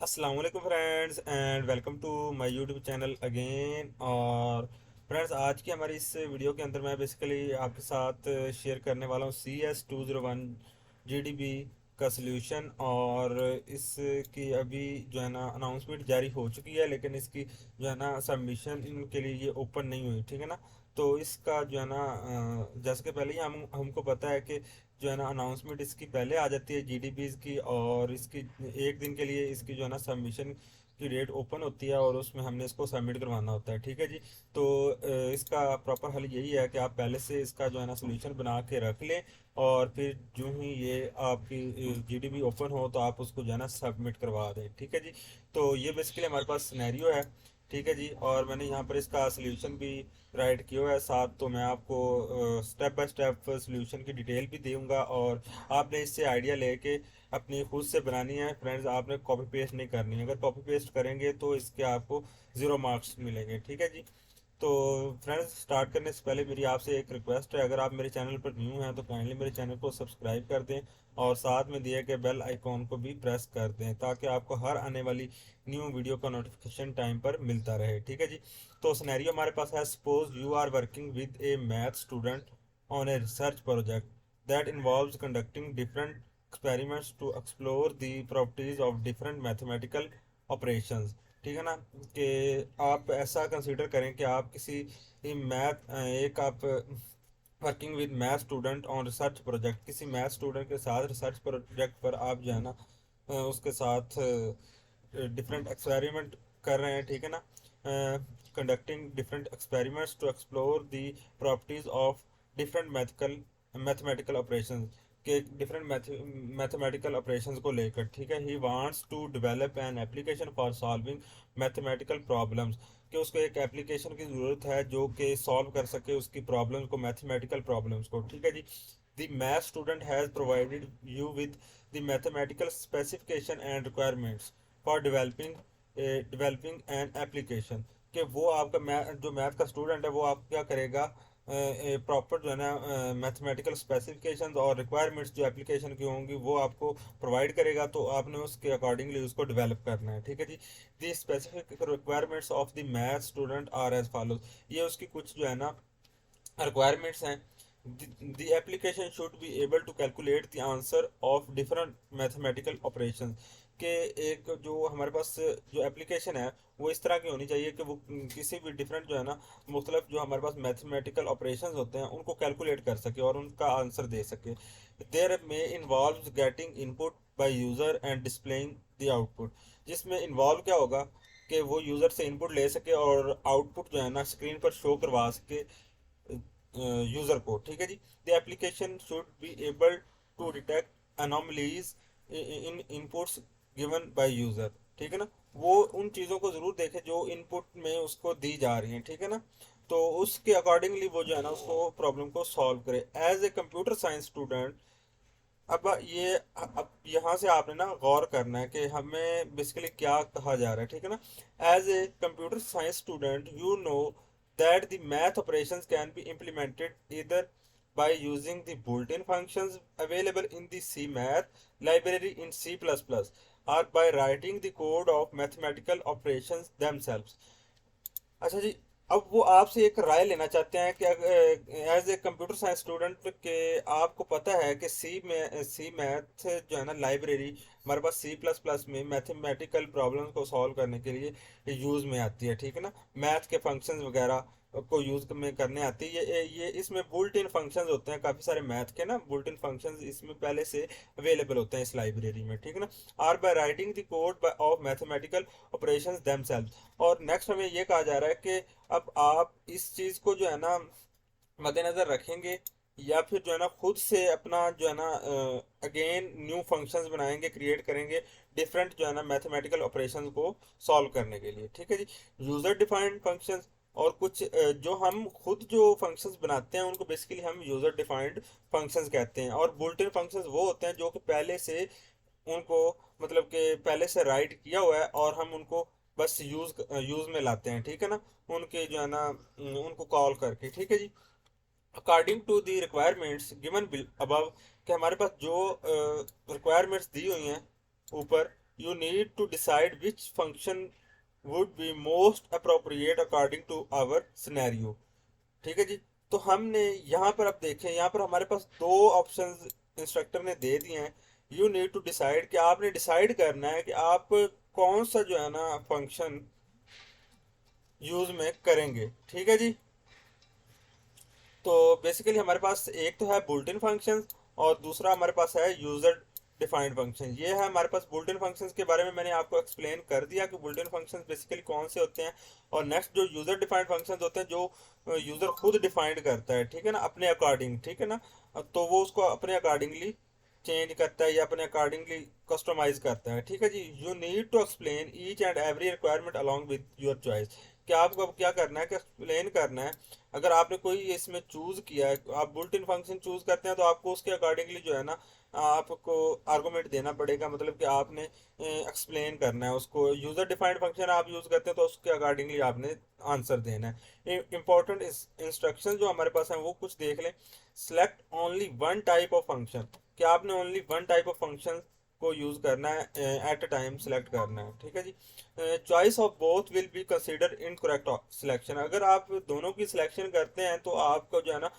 अस्सलाम वालेकुम friends and welcome to my YouTube channel again. और फ्रेंड्स, आज की हमारी इस वीडियो के अंदर मैं बेसिकली आपके साथ शेयर करने वाला हूँ CS201 GDB का सलूशन। और इसकी अभी जो है ना अनाउंसमेंट जारी हो चुकी है, लेकिन इसकी जो है ना सबमिशन इनके लिए ये ओपन नहीं हुई, ठीक है ना। तो इसका जो है ना जैसे कि पहले ही हमको पता है कि जो है ना अनाउंसमेंट इसकी पहले आ जाती है GDPs की, और इसकी एक दिन के लिए इसकी जो है ना सबमिशन की डेट ओपन होती है और उसमें हमने इसको सबमिट करवाना होता है, ठीक है जी। तो इसका प्रॉपर हल यही है कि आप पहले से इसका जो है ना सोल्यूशन बना के रख लें, और फिर जो ही ये आपकी GDP ओपन हो तो आप उसको जो है ना सबमिट करवा दें, ठीक है जी। तो ये बेसिकली हमारे पास सिनेरियो है, ठीक है जी। और मैंने यहाँ पर इसका सोल्यूशन भी राइट किया हुआ है साथ, तो मैं आपको स्टेप बाय स्टेप सोल्यूशन की डिटेल भी दूंगा, और आपने इससे आइडिया लेके अपनी खुद से बनानी है फ्रेंड्स। आपने कॉपी पेस्ट नहीं करनी है, अगर कॉपी पेस्ट करेंगे तो इसके आपको ज़ीरो मार्क्स मिलेंगे, ठीक है जी। तो फ्रेंड्स, स्टार्ट करने से पहले मेरी आपसे एक रिक्वेस्ट है, अगर आप मेरे चैनल पर न्यू हैं तो काइंडली मेरे चैनल को सब्सक्राइब कर दें, और साथ में दिए गए बेल आइकॉन को भी प्रेस कर दें, ताकि आपको हर आने वाली न्यू वीडियो का नोटिफिकेशन टाइम पर मिलता रहे, ठीक है जी। तो सिनेरियो हमारे पास है, suppose you are working with a math student on a research project that involves conducting different experiments to explore the properties of different mathematical operations, ठीक है ना। कि आप ऐसा कंसीडर करें कि आप किसी मैथ एक आप working with math student on research project, किसी मैथ स्टूडेंट के साथ रिसर्च प्रोजेक्ट पर आप जो है ना उसके साथ डिफरेंट एक्सपेरिमेंट कर रहे हैं, ठीक है ना। Conducting different experiments to explore the properties of different mathematical operations, के डिफरेंट मैथमेटिकल ऑपरेशंस को लेकर, ठीक है। He wants to develop an application for solving mathematical problems, कि उसको एक एप्लीकेशन की ज़रूरत है जो कि सॉल्व कर सके उसकी प्रॉब्लम्स को, मैथमेटिकल प्रॉब्लम्स को, ठीक है जी। The math student has provided you with the mathematical specification and requirements for developing an application, कि वो आपका जो मैथ का स्टूडेंट है वो आप क्या करेगा, प्रॉपर जो है ना मैथमेटिकल स्पेसिफिकेशंस और रिक्वायरमेंट्स जो एप्लीकेशन की होंगी वो आपको प्रोवाइड करेगा, तो आपने उसके अकॉर्डिंगली उसको डेवलप करना है, ठीक है जी। The specific requirements of the math student are as follows, ये उसकी कुछ जो है ना requirements हैं। the application should be able to calculate the answer of different mathematical operations, के एक जो हमारे पास जो एप्लीकेशन है वो इस तरह की होनी चाहिए कि वो किसी भी डिफरेंट जो है ना मुख्तलिफ जो हमारे पास मैथमेटिकल ऑपरेशंस होते हैं उनको कैलकुलेट कर सके और उनका आंसर दे सके। देयर में involve getting input by user and displaying the output, जिसमें इन्वॉल्व क्या होगा कि वो यूज़र से इनपुट ले सके और आउटपुट जो है ना स्क्रीन पर शो करवा सके यूजर को, ठीक है जी। The application should be able to detect anomalies in inputs given by user, ठीक है ना। वो उन चीज़ों को ज़रूर देखे जो इनपुट में उसको दी जा रही हैं, ठीक है ना। तो उसके अकॉर्डिंगली वो जो है ना उसको प्रॉब्लम को सॉल्व करे as a computer science student. अब यहाँ से आपने ना गौर करना है कि हमें बेसिकली क्या कहा जा रहा है, ठीक है ना। As a computer science student you know that the math operations can be implemented either by using the built-in functions available in the CMath library in C++ or by writing the code of mathematical operations themselves। अच्छा जी, अब वो आपसे एक राय लेना चाहते हैं कि as a computer science student के आपको पता है कि सी मैथ जो है ना लाइब्रेरी हमारे पास C++ में मैथमेटिकल प्रॉब्लम्स को सॉल्व करने के लिए यूज़ में आती है, ठीक है ना। मैथ के फंक्शंस वगैरह को यूज़ में करने आती है। ये इसमें बुल्ट इन फंक्शंस होते हैं, काफ़ी सारे मैथ के ना बुल्ट इन फंक्शंस इसमें पहले से अवेलेबल होते हैं इस लाइब्रेरी में, ठीक है ना। Or by writing the code of mathematical operations themselves. और नेक्स्ट हमें ये कहा जा रहा है कि अब आप इस चीज़ को जो है ना मद्देनज़र रखेंगे, या फिर जो है ना खुद से अपना जो है ना अगेन न्यू फंक्शंस बनाएंगे, क्रिएट करेंगे डिफरेंट जो है ना मैथमेटिकल ऑपरेशंस को सॉल्व करने के लिए, ठीक है जी। यूज़र डिफाइंड फंक्शंस, और कुछ जो हम खुद जो फंक्शंस बनाते हैं उनको बेसिकली हम यूज़र डिफाइंड फंक्शंस कहते हैं। और बुल्ट इन फंक्शंस वो होते हैं जो कि पहले से उनको मतलब कि पहले से राइट किया हुआ है और हम उनको बस यूज़ में लाते हैं, ठीक है ना। उनके जो है ना उनको कॉल करके, ठीक है जी। According to the requirements given above, कि हमारे पास जो रिक्वायरमेंट्स दी हुई हैं ऊपर, you need to decide which function would be most appropriate according to our scenario। ठीक है जी। तो हमने यहाँ पर अब देखें, यहाँ पर हमारे पास दो ऑप्शंस इंस्ट्रक्टर ने दे दिए हैं। यू नीड टू डिसाइड, कि आपने डिसाइड करना है कि आप कौन सा जो है ना फंक्शन यूज में करेंगे। ठीक है जी। तो बेसिकली हमारे पास एक तो है बुल्टिन फंक्शन और दूसरा हमारे पास है यूजर डिफाइंड फंक्शन। ये है हमारे पास बुल्टिन फंक्शंस के बारे में मैंने आपको एक्सप्लेन कर दिया कि बुल्टिन फंक्शंस बेसिकली कौन से होते हैं। और नेक्स्ट जो यूजर डिफाइंड फंक्शंस होते हैं, जो यूजर खुद डिफाइंड करता है, ठीक है ना, अपने अकॉर्डिंग, ठीक है ना। तो वो उसको अपने अकॉर्डिंगली चेंज करता है या अपने अकॉर्डिंगली कस्टमाइज करता है। ठीक है जी। You need to explain each and every requirement along with your choice. कि आपको अब क्या करना है कि एक्सप्लेन करना है। अगर आपने कोई इसमें चूज किया है, आप बुल्टिन फंक्शन चूज करते हैं, तो आपको उसके अकॉर्डिंगली जो है ना आपको आर्गुमेंट देना पड़ेगा। मतलब कि आपने एक्सप्लेन करना है उसको। यूजर डिफाइंड फंक्शन आप यूज करते हैं तो उसके अकॉर्डिंगली आपने आंसर देना है। इंपॉर्टेंट इंस्ट्रक्शन जो हमारे पास हैं वो कुछ देख लें। Select only one type of function, कि आपने only one type of function को यूज करना है, एट अ टाइम सेलेक्ट करना है। ठीक है जी। Choice of both will be consider incorrect selection. अगर आप दोनों की सिलेक्शन करते हैं तो आपको जो है ना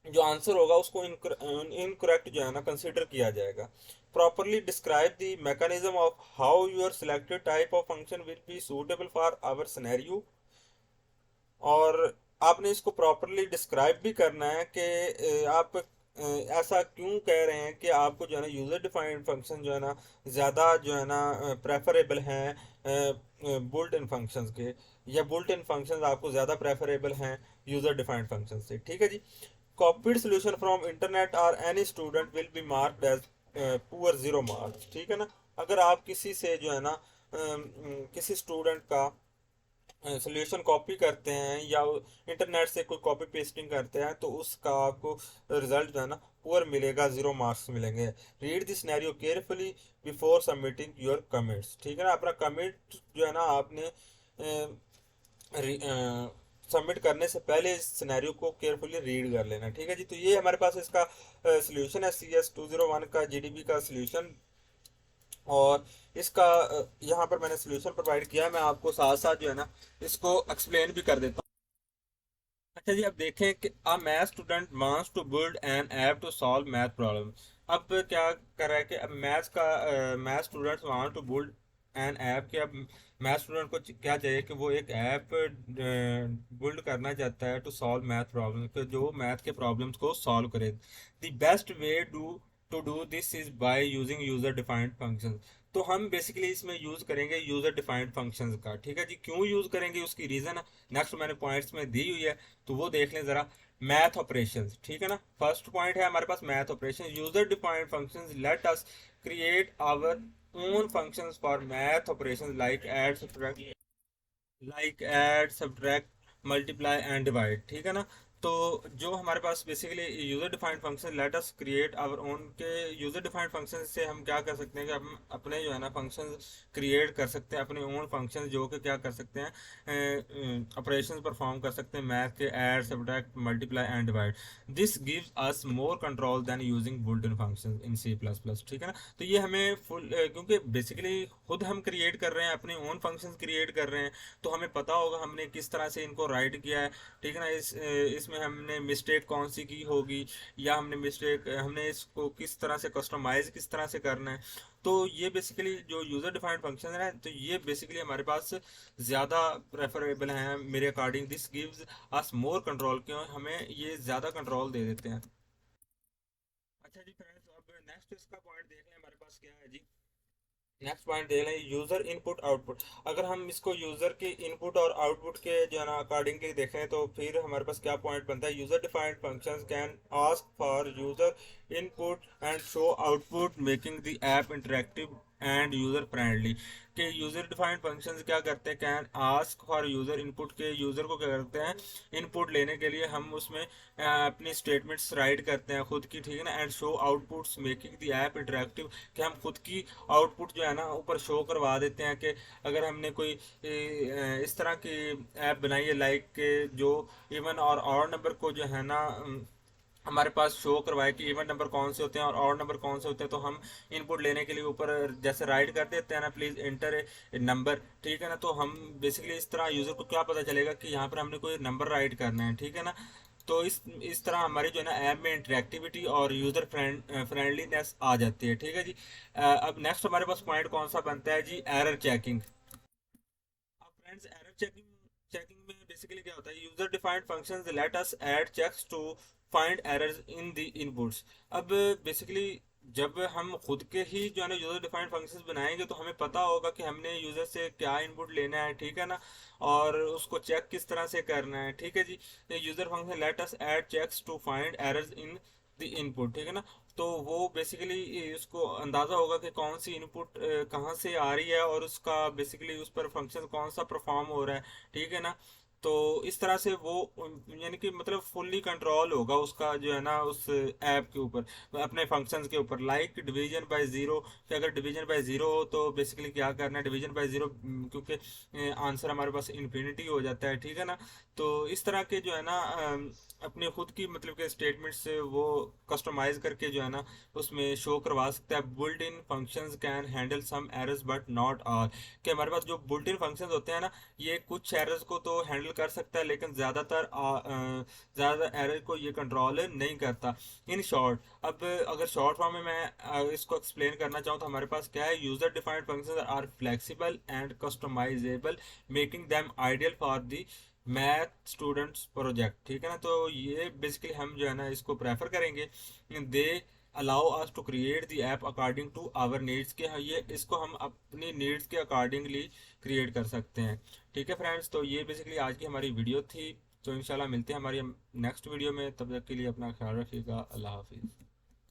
जो आंसर होगा उसको इनकरेक्ट जो है ना कंसिडर किया जाएगा। Properly describe the mechanism of how your selected type of function will be suitable for our scenario. और आपने इसको प्रॉपरली डिस्क्राइब भी करना है कि आप ऐसा क्यों कह रहे हैं कि आपको जो है ना यूजर डिफाइंड फंक्शन जो है ना ज़्यादा जो है ना प्रेफरेबल हैं बुल्ट इन फंक्शंस के, या बुल्ट इन फंक्शंस आपको ज़्यादा प्रेफरेबल हैं यूजर डिफाइंड फंक्शन से। ठीक है जी। कॉपीड सोल्यूशन फ्रॉम इंटरनेट और any student will be marked as poor zero marks. ठीक है ना। अगर आप किसी से जो है ना किसी स्टूडेंट का सोल्यूशन कॉपी करते हैं या इंटरनेट से कोई कॉपी पेस्टिंग करते हैं, तो उसका आपको रिजल्ट जो है ना पुअर मिलेगा, जीरो मार्क्स मिलेंगे। Read this scenario carefully before submitting your comments. ठीक है ना। अपना कमेंट जो है ना आपने सबमिट करने से पहले इस सिनेरियो को केयरफुली रीड कर लेना। ठीक है जी। तो ये हमारे पास इसका सोल्यूशन है, CS201 का GDB का सोल्यूशन। और इसका यहाँ पर मैंने सोल्यूशन प्रोवाइड किया है, मैं आपको साथ साथ जो है ना इसको एक्सप्लेन भी कर देता हूँ। अच्छा जी। अब देखें कि a math student wants to build an app to solve math problem. अब क्या कर रहा है कि अब math students want to build an app, कि अब मैथ स्टूडेंट को क्या चाहिए कि वो एक ऐप बिल्ड करना चाहता है टू सॉल्व मैथ प्रॉब्लम, कि जो मैथ के प्रॉब्लम्स को सॉल्व करे। The best way to do this is by using user defined function. तो हम बेसिकली इसमें यूज करेंगे यूजर डिफाइंड फंक्शंस का। ठीक है जी। क्यों यूज करेंगे उसकी रीजन है नेक्स्ट मैंने पॉइंट्स में दी हुई है, तो वो देख लें जरा। मैथ ऑपरेशंस, ठीक है ना। फर्स्ट पॉइंट है हमारे पास math operation. User defined functions let us create our own functions for math operations like add subtract multiply and divide. ठीक है ना। तो जो हमारे पास basically user defined function let us create our own के, यूजर डिफाइंड फंक्शन से हम क्या कर सकते हैं कि हम अपने जो है ना फंक्शन क्रिएट कर सकते हैं, अपने ओन फंक्शन जो कि क्या कर सकते हैं, ऑपरेशन परफॉर्म कर सकते हैं मैथ के, add subtract multiply and divide. This gives us more control than using built in function in C++। ठीक है ना। तो ये हमें फुल, क्योंकि बेसिकली खुद हम क्रिएट कर रहे हैं, अपने ओन फंक्शन क्रिएट कर रहे हैं, तो हमें पता होगा हमने किस तरह से इनको राइट किया है। ठीक है ना। इसमें हमने मिस्टेक कौन सी की होगी, या हमने इसको किस तरह से कस्टमाइज किस तरह से करना है। तो ये बेसिकली जो यूजर डिफाइंड फंक्शन है, तो ये बेसिकली हमारे पास ज़्यादा प्रेफरेबल हैं मेरे according. This gives us more control, क्यों हमें ये ज़्यादा कंट्रोल दे देते हैं। अच्छा जी फ्रेंड्स, अब नेक्स्ट इसका पॉइंट देख लें हमारे पास क्या है जी। नेक्स्ट पॉइंट देख लें यूजर इनपुट आउटपुट। अगर हम इसको यूजर के इनपुट और आउटपुट के जो है ना अकॉर्डिंगली देखें, तो फिर हमारे पास क्या पॉइंट बनता है। User defined functions can ask for user input and show output making the app interactive and user friendly. के यूजर डिफाइंड फंक्शंस क्या करते हैं, can ask for user input, के यूजर को क्या करते हैं इनपुट लेने के लिए हम उसमें अपनी स्टेटमेंट्स राइट करते हैं खुद की। ठीक है ना। And show outputs making the app interactive, कि हम खुद की आउटपुट जो है ना ऊपर शो करवा देते हैं। कि अगर हमने कोई इस तरह की ऐप बनाई है, लाइक जो इवन और ऑड नंबर को जो है ना हमारे पास शो करवाए कि इवन नंबर कौन से होते हैं और ऑड नंबर कौन से होते हैं, तो हम इनपुट लेने के लिए ऊपर जैसे राइट कर देते हैं ना, प्लीज एंटर ए नंबर, ठीक है ना। तो हम बेसिकली इस तरह यूजर को क्या पता चलेगा कि यहाँ पर हमने कोई नंबर राइट करना है, ठीक है ना। तो इस तरह हमारी जो है ना ऐप में इंटरेक्टिविटी और यूजर फ्रेंडलीनेस आ जाती है, ठीक है जी। अब नेक्स्ट हमारे पास पॉइंट कौन सा बनता है जी, एरर चेकिंग। अब फ्रेंड्स एरर चेकिंग चेकिंग में बेसिकली क्या होता है, user defined functions let us add checks to find errors in the inputs. अब बेसिकली जब हम खुद के ही जो है ना यूजर डिफाइंड फंक्शंस बनाएंगे, तो हमें पता होगा कि हमने यूजर से क्या इनपुट लेना है, ठीक है ना, और उसको चेक किस तरह से करना है, ठीक है जी। User function let us add checks to find errors in the input, ठीक है ना। तो वो बेसिकली उसको अंदाज़ा होगा कि कौन सी इनपुट कहाँ से आ रही है और उसका बेसिकली उस पर फंक्शन कौन सा परफॉर्म हो रहा है, ठीक है ना। तो इस तरह से वो यानी कि मतलब फुल्ली कंट्रोल होगा उसका जो है ना उस ऐप के ऊपर, अपने फंक्शंस के ऊपर। लाइक डिवीजन बाय ज़ीरो, कि अगर डिवीजन बाय ज़ीरो हो तो बेसिकली क्या करना है, डिवीजन बाय ज़ीरो, क्योंकि आंसर हमारे पास इन्फिनिटी हो जाता है, ठीक है ना। तो इस तरह के जो है ना अपने खुद की मतलब के स्टेटमेंट से वो कस्टमाइज करके जो है ना उसमें शो करवा सकता है। Built in functions can handle some errors but not all, कि हमारे पास जो बुल्ट इन फंक्शंस होते हैं ना, ये कुछ एरर्स को तो हैंडल कर सकता है, लेकिन ज़्यादा एरर को ये कंट्रोल नहीं करता। इन शॉर्ट, अब अगर शॉर्ट फॉर्म में मैं इसको एक्सप्लेन करना चाहूँ तो हमारे पास क्या है, user defined functions are flexible and customisable, making them ideal for the math students project, ठीक है ना। तो ये बेसिकली हम जो है ना इसको प्रेफर करेंगे। They allow us to create the app according to our needs, के ये इसको हम अपनी नीड्स के अकॉर्डिंगली क्रिएट कर सकते हैं, ठीक है फ्रेंड्स। तो ये बेसिकली आज की हमारी वीडियो थी। तो इंशाल्लाह मिलते हैं हमारी नेक्स्ट वीडियो में, तब तक के लिए अपना ख्याल रखिएगा। अल्लाह हाफिज़।